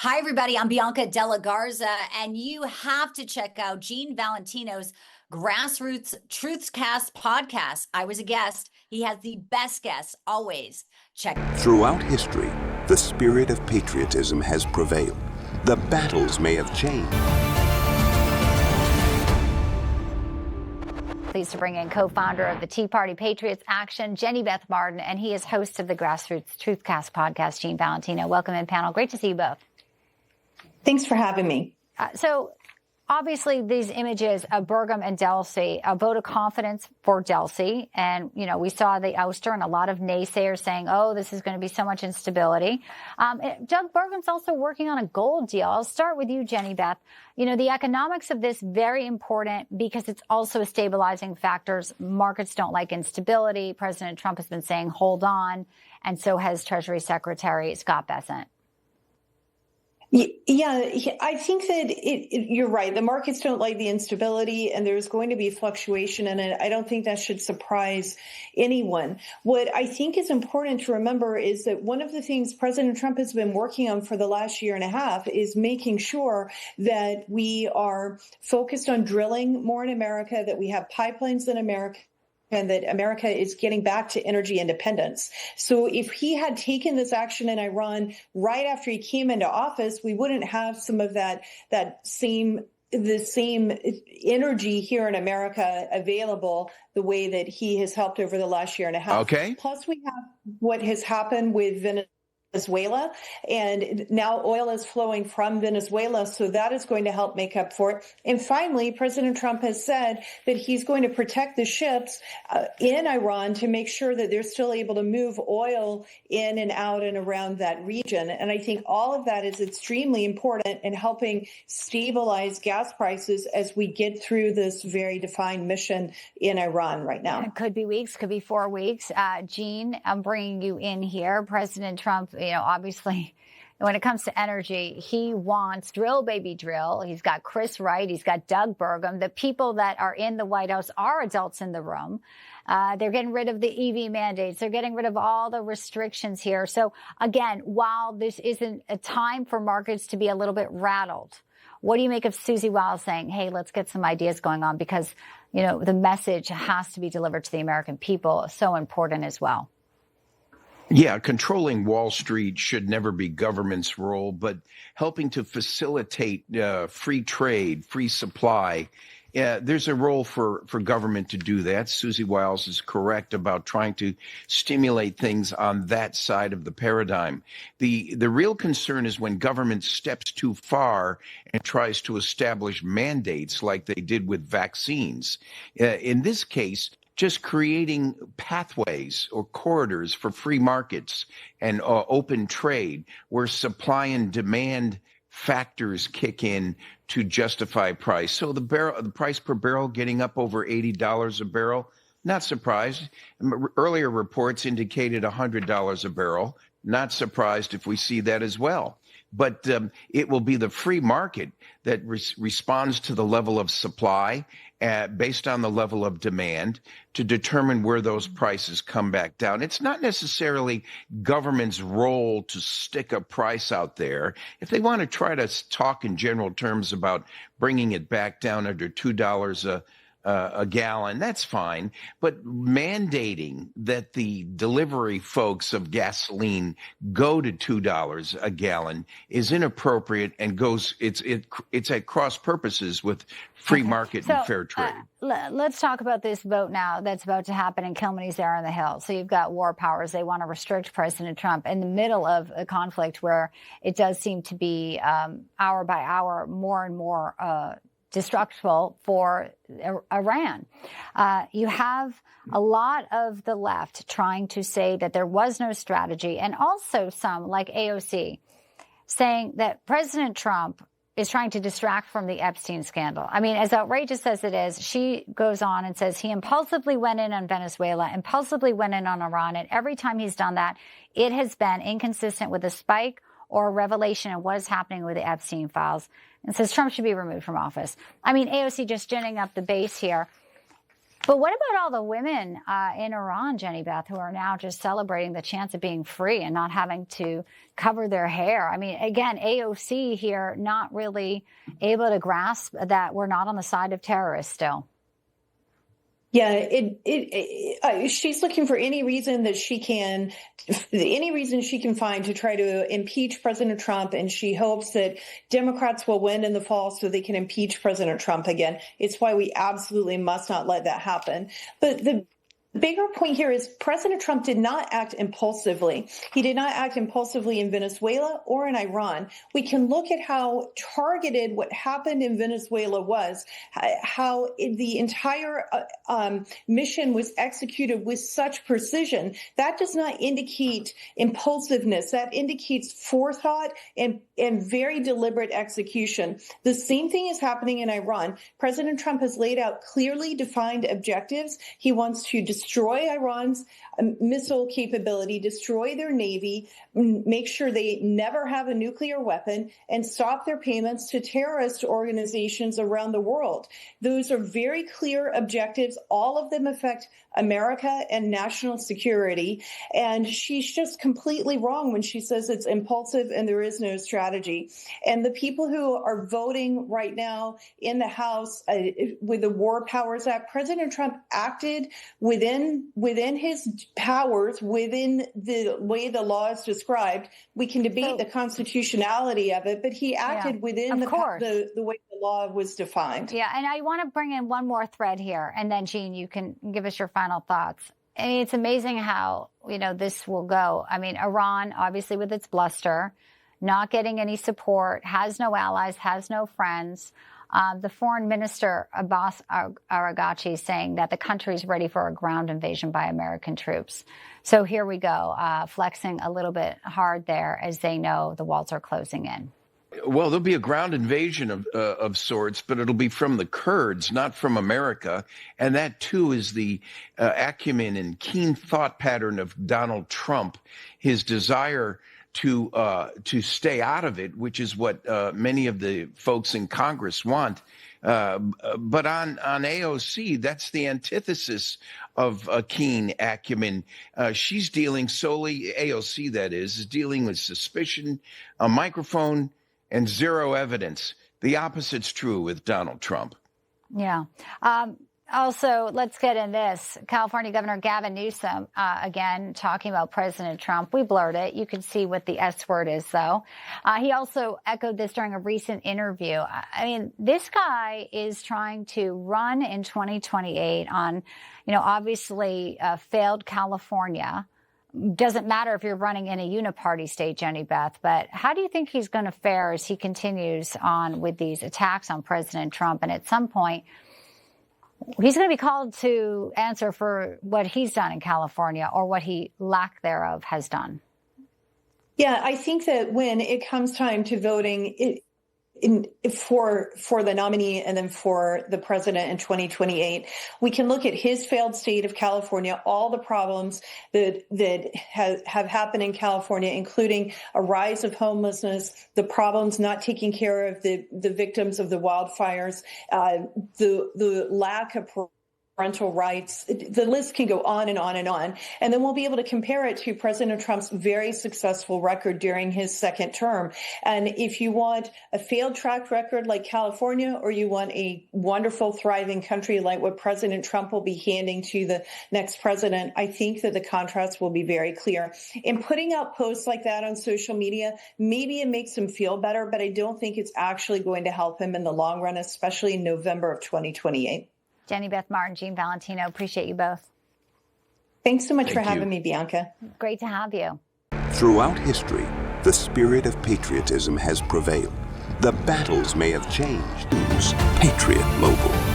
Hi, everybody. I'm Bianca Della Garza, and you have to check out Gene Valentino's GrassRoots TruthCast podcast. I was a guest. He has the best guests always. Check. Throughout history, the spirit of patriotism has prevailed. The battles may have changed. Pleased to bring in co-founder of the Party Patriots Action, Beth Martin, and he is host of the GrassRoots TruthCast podcast, Gene Valentino. Welcome in, panel. Great to see you both. Thanks for having me. So obviously these images of Burgum and Delsey, a vote of confidence for Delsey. And, you know, we saw the ouster and a lot of naysayers saying, oh, this is going to be so much instability. Doug Burgum's also working on a gold deal. I'll start with you, Beth. You know, the economics of this, very important because it's also a stabilizing factors. Markets don't like instability. President Trump has been saying, hold on. And so has Treasury Secretary Scott Bessent. Yeah, I think that you're right. The markets don't like the instability, and there's going to be fluctuation in it. I don't think that should surprise anyone. What I think is important to remember is that one of the things President Trump has been working on for the last year and a half is making sure that we are focused on drilling more in America, that we have pipelines in America, and that America is getting back to energy independence. So if he had taken this action in Iran right after he came into office, we wouldn't have some of the same energy here in America available the way that he has helped over the last year and a half. Okay. Plus, we have what has happened with Venezuela, and now oil is flowing from Venezuela, so that is going to help make up for it. And finally, President Trump has said that he's going to protect the ships in Iran to make sure that they're still able to move oil in and out and around that region. And I think all of that is extremely important in helping stabilize gas prices as we get through this very defined mission in Iran right now. It could be weeks, could be 4 weeks. Gene, I'm bringing you in here. President Trump, you know, obviously, when it comes to energy, he wants drill, baby, drill. He's got Chris Wright. He's got Doug Burgum. The people that are in the White House are adults in the room. They're getting rid of the EV mandates. They're getting rid of all the restrictions here. So, again, while this isn't a time for markets to be a little bit rattled, what do you make of Susie Wiles saying, hey, let's get some ideas going on? Because, you know, the message has to be delivered to the American people. So important as well. Yeah, controlling Wall Street should never be government's role, but helping to facilitate free trade, free supply. There's a role for government to do that. Susie Wiles is correct about trying to stimulate things on that side of the paradigm. The real concern is when government steps too far and tries to establish mandates like they did with vaccines. In this case, just creating pathways or corridors for free markets and open trade where supply and demand factors kick in to justify price. So the price per barrel getting up over $80 a barrel, not surprised. Earlier reports indicated $100 a barrel. Not surprised if we see that as well. But it will be the free market that responds to the level of supply based on the level of demand to determine where those prices come back down. It's not necessarily government's role to stick a price out there. If they want to try to talk in general terms about bringing it back down under $2 a gallon, that's fine. But mandating that the delivery folks of gasoline go to $2 a gallon is inappropriate and it's at cross purposes with free market and fair trade. Let's talk about this vote now that's about to happen in Kilmeny's there on the Hill. So you've got war powers. They want to restrict President Trump in the middle of a conflict where it does seem to be hour by hour more and more destructive for Iran. You have a lot of the left trying to say that there was no strategy, and also some like AOC saying that President Trump is trying to distract from the Epstein scandal. I mean, as outrageous as it is, she goes on and says he impulsively went in on Venezuela, impulsively went in on Iran, and every time he's done that, it has been inconsistent with a spike or a revelation of what is happening with the Epstein files, and says Trump should be removed from office. I mean, AOC just ginning up the base here. But what about all the women in Iran, Jenny Beth, who are now just celebrating the chance of being free and not having to cover their hair? I mean, again, AOC here not really able to grasp that we're not on the side of terrorists still. Yeah, she's looking for any reason she can find to try to impeach President Trump, and she hopes that Democrats will win in the fall so they can impeach President Trump again. It's why we absolutely must not let that happen. But the bigger point here is President Trump did not act impulsively. He did not act impulsively in Venezuela or in Iran. We can look at how targeted what happened in Venezuela was, how the entire mission was executed with such precision. That does not indicate impulsiveness. That indicates forethought and very deliberate execution. The same thing is happening in Iran. President Trump has laid out clearly defined objectives. He wants to destroy Iran's missile capability, destroy their navy, make sure they never have a nuclear weapon, and stop their payments to terrorist organizations around the world. Those are very clear objectives. All of them affect America and national security. And she's just completely wrong when she says it's impulsive and there is no strategy. And the people who are voting right now in the House with the War Powers Act, President Trump acted within his powers, within the way the law is described. We can debate the constitutionality of it, but he acted within the way the law was defined. Yeah, and I want to bring in one more thread here, and then, Gene, you can give us your final thoughts. I mean, it's amazing how, this will go. I mean, Iran, obviously with its bluster, not getting any support, has no allies, has no friends. The foreign minister, Abbas Araghchi, saying that the country is ready for a ground invasion by American troops. So here we go, flexing a little bit hard there as they know the walls are closing in. Well, there'll be a ground invasion of sorts, but it'll be from the Kurds, not from America. And that, too, is the acumen and keen thought pattern of Donald Trump, his desire to stay out of it, which is what many of the folks in Congress want. But on AOC, that's the antithesis of a keen acumen. She's dealing solely, AOC that is dealing with suspicion, a microphone, and zero evidence. The opposite's true with Donald Trump. Yeah. Also, let's get in this. California Governor Gavin Newsom, again, talking about President Trump. We blurred it. You can see what the S word is, though. He also echoed this during a recent interview. I mean, this guy is trying to run in 2028 on, obviously failed California. Doesn't matter if you're running in a uniparty state, Jenny Beth, but how do you think he's going to fare as he continues on with these attacks on President Trump? And at some point, he's going to be called to answer for what he's done in California or what he, lack thereof, has done. Yeah, I think that when it comes time to voting for the nominee and then for the president in 2028, we can look at his failed state of California, all the problems that have happened in California, including a rise of homelessness, the problems not taking care of the victims of the wildfires, the lack of parental rights. The list can go on and on and on. And then we'll be able to compare it to President Trump's very successful record during his second term. And if you want a failed track record like California, or you want a wonderful, thriving country like what President Trump will be handing to the next president, I think that the contrast will be very clear. In putting out posts like that on social media, maybe it makes him feel better, but I don't think it's actually going to help him in the long run, especially in November of 2028. Jenny Beth Martin, Gene Valentino, appreciate you both. Thanks so much for having me, Bianca. Great to have you. Throughout history, the spirit of patriotism has prevailed. The battles may have changed. Patriot Mobile.